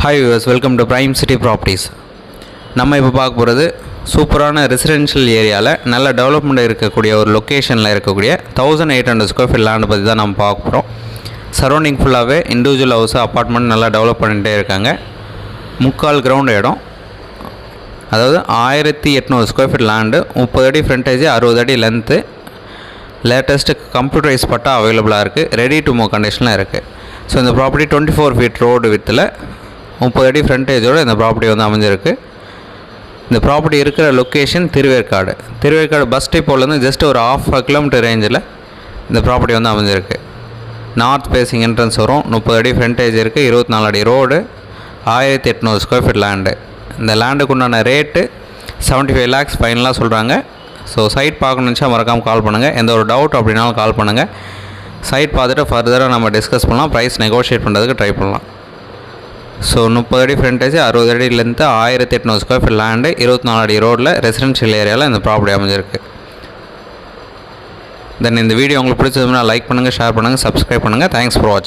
Hi viewers, welcome to prime city properties. நம்ம இப்போ பார்க்க போகிறது சூப்பரான ரெசிடென்ஷியல் ஏரியாவில் நல்ல டெவலப்மெண்ட் இருக்கக்கூடிய ஒரு லொக்கேஷனில் இருக்கக்கூடிய 1800 ஸ்கொயர் ஃபீட் லேண்டு பற்றி தான் நம்ம பார்க்க போகிறோம். சரௌண்டிங் ஃபுல்லாகவே இண்டிவிஜுவல் ஹவுஸ் அப்பார்ட்மெண்ட் நல்லா டெவலப் பண்ணிகிட்டே இருக்காங்க. 3/4 கிரவுண்ட் இடம், அதாவது 1800 ஸ்கொயர் ஃபீட் லேண்டு, 30 அடி ஃப்ரண்டேஜ், 60 அடி லென்த்து, லேட்டஸ்ட்டு கம்ப்யூட்டரைஸ் பட்டா அவைலபிளாக இருக்குது, ரெடி டு மூவ் கண்டிஷனில் இருக்குது. ஸோ இந்த ப்ராப்பர்ட்டி 24 ஃபீட் ரோடு வித்தில் 30 அடி ஃப்ரண்டேஜோடு இந்த ப்ராப்பர்ட்டி வந்து அமைஞ்சிருக்கு. இந்த ப்ராப்பர்ட்டி இருக்கிற லொக்கேஷன் திருவேற்காடு பஸ் டிப்போலேருந்து ஜஸ்ட் ஒரு 1/2 கிலோமீட்டர் ரேஞ்சில் இந்த ப்ராப்பர்ட்டி வந்து அமைஞ்சிருக்கு. நார்த் ஃபேஸிங் என்ட்ரன்ஸ் வரும், 30 அடி ஃப்ரண்டேஜ் இருக்குது, 24 அடி ரோடு, 1800 ஸ்கொயர் ஃபீட் லேண்டு. இந்த லேண்டுக்கு உண்டான ரேட்டு 75 lakhs ஃபைனலாக சொல்கிறாங்க. ஸோ சைட் பார்க்கணுன்னு நினச்சா மறக்காமல் கால் பண்ணுங்கள். எந்த ஒரு டவுட் அப்படின்னாலும் கால் பண்ணுங்கள். சைட் பார்த்துட்டு ஃபர்தராக நம்ம டிஸ்கஸ் பண்ணலாம், ப்ரைஸ் நெகோஷியேட் பண்ணுறதுக்கு ட்ரை பண்ணலாம். ஸோ 30 அடி ஃப்ரண்டேஜ், 60 அடி லென்த்து, 1800 ஸ்கொயர் ஃபீட் லேண்டு, 24 அடி ரோடில் ரெசிடென்ஷியல் ஏரியாவில் இந்த ப்ராப்பர்ட்டி அமைஞ்சிருக்கு. தென் இந்த வீடியோ உங்களுக்கு பிடிச்சதுன்னா லைக் பண்ணுங்கள், ஷேர் பண்ணுங்கள், சப்ஸ்கிரைப் பண்ணுங்கள். தேங்க்ஸ் ஃபார் வாட்சிங்.